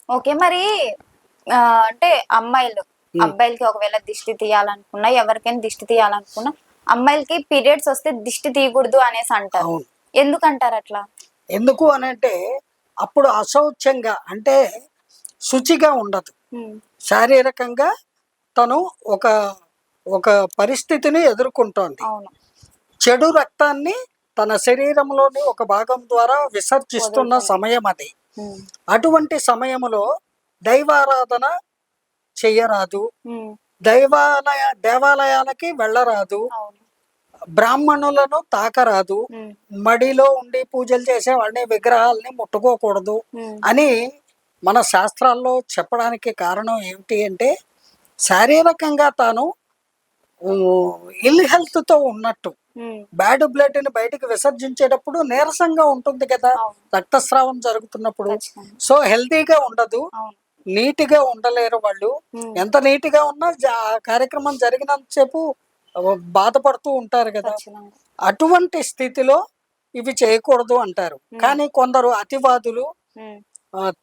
Okay. మరి ఆ, అంటే అమ్మాయిలు ఉమ్, అబ్బాయిలకి ఒకవేళ దిష్టి తీయాలనుకున్నా, ఎవరికైనా దిష్టి తీయాలనుకున్నా, అమ్మాయిలకి పీరియడ్స్ వస్తే దిష్టి తీయకూడదు అనేసి అంటారు. అవును. ఎందుకంటారు అట్లా? ఎందుకు అనంటే అప్పుడు అశౌచ్యంగా అంటే శుచిగా ఉండదు. ఉమ్, శారీరకంగా తను ఒక ఒక పరిస్థితిని ఎదుర్కొంటోంది. అవును. చెడు రక్తాన్ని తన శరీరంలోని ఒక భాగం ద్వారా విసర్జిస్తున్న వదులుతుంది. సమయం అది. ఉమ్, అటువంటి సమయంలో దైవారాధన చెయ్యరాదు, ఉమ్, దేవాలయాలకి వెళ్ళరాదు, అవును. బ్రాహ్మణులను తాకరాదు, ఉమ్, మడిలో ఉండి పూజలు చేసే వాళ్ళని విగ్రహాలని ముట్టుకోకూడదు ఉమ్, అని మన శాస్త్రాల్లో చెప్పడానికి కారణం ఏమిటి అంటే శారీరకంగా తాను ఇల్ హెల్త్తో ఉన్నట్టు. ఉమ్, బ్యాడ్ బ్లడ్ని బయటకు విసర్జించేటప్పుడు నీరసంగా ఉంటుంది కదా, అవును. రక్తస్రావం జరుగుతున్నప్పుడు. ఖచ్చితంగా. సో హెల్తీగా ఉండదు, అవును. నీట్గా ఉండలేరు వాళ్ళు. ఉమ్, ఎంత నీట్గా ఉన్నా ఆ కార్యక్రమం జరిగినంతసేపు బాధపడుతూ ఉంటారు కదా. ఖచ్చితంగా. అటువంటి స్థితిలో ఇవి చేయకూడదు అంటారు. ఉమ్, కానీ కొందరు అతివాదులు, ఉమ్,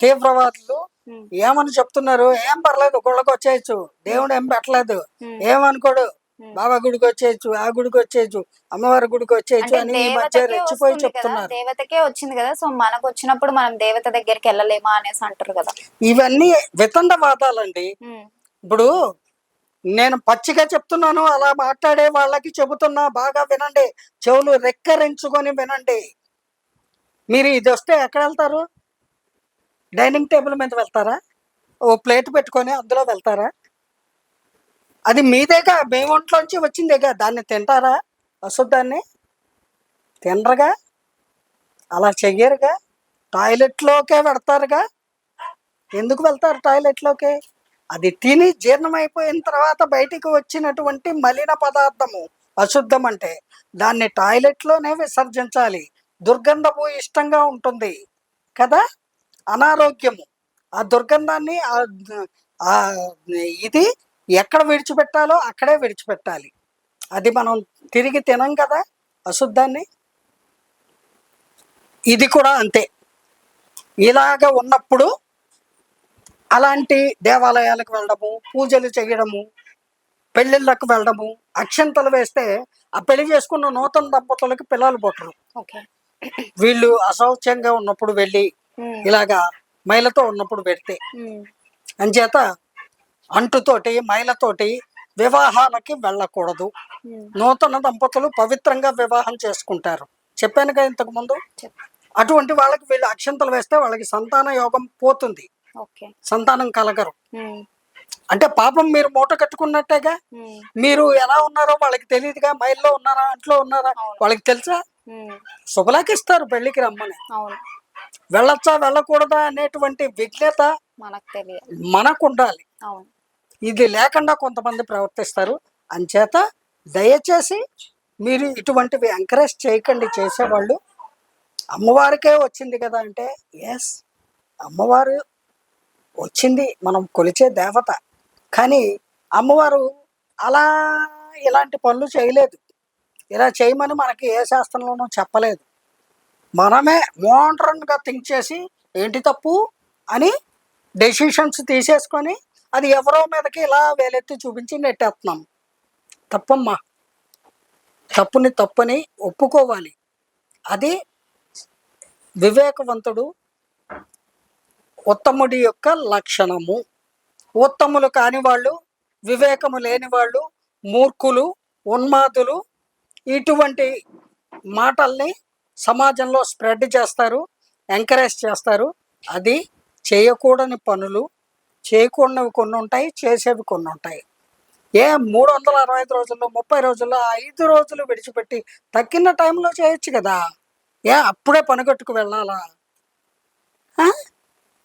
తీవ్రవాదులు ఉమ్, ఏమని చెప్తున్నారు, ఏం పర్లేదు గుళ్ళకి వచ్చేయచ్చు, ఉమ్, దేవుడు ఏం పెట్టలేదు, ఉమ్, ఏమనుకోడు, ఉమ్. బాబా గుడికి వచ్చేయచ్చు, ఆ గుడికి వచ్చేయచ్చు, అమ్మవారి గుడికి వచ్చేయచ్చు అంటే అని ఈ మధ్య దేవతకే రెచ్చిపోయి వస్తుంది కదా, చెప్తున్నారు. దేవతకే వచ్చింది కదా, సో మనకు వచ్చినప్పుడు మనం దేవత దగ్గరికి వెళ్ళలేమా అనేసి అంటారు కదా. ఇవన్నీ వితండవాదాలండి. ఉమ్, ఇప్పుడు నేను పచ్చిగా చెప్తున్నాను, అలా మాట్లాడే వాళ్ళకి చెబుతున్నా, బాగా వినండి, చెవులు రెక్కరించుకొని వినండి. మీరు ఇది వస్తే ఎక్కడ వెళ్తారు? డైనింగ్ టేబుల్ మీద వెళ్తారా? ఓ ప్లేట్ పెట్టుకొని అందులో వెళ్తారా? అది మీదేగా, మీ ఒంట్లోంచి వచ్చిందేగా, దాన్ని తింటారా? అశుద్ధాన్ని తినరుగా, అలా చెయ్యరుగా, టాయిలెట్లోకే పెడతారుగా. ఎందుకు వెళ్తారు టాయిలెట్లోకి? అది తిని జీర్ణమైపోయిన తర్వాత బయటికి వచ్చినటువంటి మలిన పదార్థము అశుద్ధం. అంటే దాన్ని టాయిలెట్లోనే విసర్జించాలి. దుర్గంధపు ఇష్టంగా ఉంటుంది కదా, అనారోగ్యము. ఆ దుర్గంధాన్ని ఆ ఇది ఎక్కడ విడిచిపెట్టాలో అక్కడే విడిచిపెట్టాలి. అది మనం తిరిగి తినం కదా అశుద్ధాన్ని. ఇది కూడా అంతే. ఇలాగ ఉన్నప్పుడు అలాంటి దేవాలయాలకు వెళ్ళడము, పూజలు చేయడము, పెళ్ళిళ్ళకు వెళ్ళడము, అక్షంతలు వేస్తే ఆ పెళ్లి చేసుకున్న నూతన దంపతులకి పిల్లలు పుట్టరు. ఓకే. వీళ్ళు అశౌచ్యంగా ఉన్నప్పుడు వెళ్ళి ఉమ్, ఇలాగా మైలతో ఉన్నప్పుడు పెడితే, ఉమ్, అంచేత అంటుతోటి మైలతోటి వివాహాలకి వెళ్ళకూడదు. ఉమ్, నూతన దంపతులు పవిత్రంగా వివాహం చేసుకుంటారు, చెప్పాను కదా ఇంతకు ముందు. చెప్. అటువంటి వాళ్ళకి వీళ్ళు అక్షంతలు వేస్తే వాళ్ళకి సంతాన యోగం పోతుంది, ఓకే. సంతానం కలగరు. ఉమ్, అంటే పాపం మీరు మూట కట్టుకున్నట్టేగా. ఉమ్, మీరు ఎలా ఉన్నారో వాళ్ళకి తెలియదుగా, మైల్లో ఉన్నారా ఇంట్లో ఉన్నారా అవును. వాళ్ళకి తెలుసా? ఉమ్, శుభలాకిస్తారు పెళ్లికి రమ్మని. అవును. వెళ్ళొచ్చా వెళ్ళకూడదా అనేటువంటి విజ్ఞత మనకు తెలియాలి. మనకు ఉండాలి. అవును. ఇది లేకుండా కొంతమంది ప్రవర్తిస్తారు. అంచేత దయచేసి మీరు ఇటువంటివి ఎంకరేజ్ చేయకండి. చేసేవాళ్ళు అమ్మవారికే వచ్చింది కదా అంటే, ఎస్, అమ్మవారు వచ్చింది, మనం కొలిచే దేవత. కానీ అమ్మవారు అలా ఇలాంటి పనులు చేయలేదు. ఇలా చేయమని మనకి ఏ శాస్త్రంలోనూ చెప్పలేదు. మనమే మోడ్రన్గా థింక్ చేసి ఏంటి తప్పు అని డెసిషన్స్ తీసేసుకొని అది ఎవరో మీదకి ఇలా వేలెత్తి చూపించి నెట్టేస్తున్నాం. తప్పమ్మా, తప్పుని తప్పని ఒప్పుకోవాలి. అది వివేకవంతుడు, ఉత్తముడి యొక్క లక్షణము. ఉత్తములు కాని వాళ్ళు, వివేకము లేని వాళ్ళు, మూర్ఖులు, ఉన్మాదులు ఇటువంటి మాటల్ని సమాజంలో స్ప్రెడ్ చేస్తారు, ఎంకరేజ్ చేస్తారు. అది చేయకూడని పనులు. చేయకూడనివి కొన్ని ఉంటాయి, చేసేవి కొన్ని ఉంటాయి. 365 రోజుల్లో 30 రోజుల్లో 5 రోజులు విడిచిపెట్టి తక్కిన టైంలో చేయొచ్చు కదా. అప్పుడే పనిగట్టుకు వెళ్ళాలా?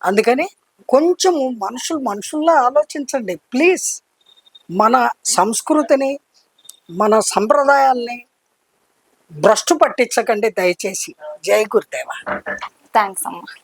అందుకని కొంచెం మనుషుల్లా ఆలోచించండి ప్లీజ్. మన సంస్కృతిని, మన సంప్రదాయాల్ని భ్రష్టు పట్టించకండి దయచేసి. జై గురుదేవ. థ్యాంక్స్ అమ్మా.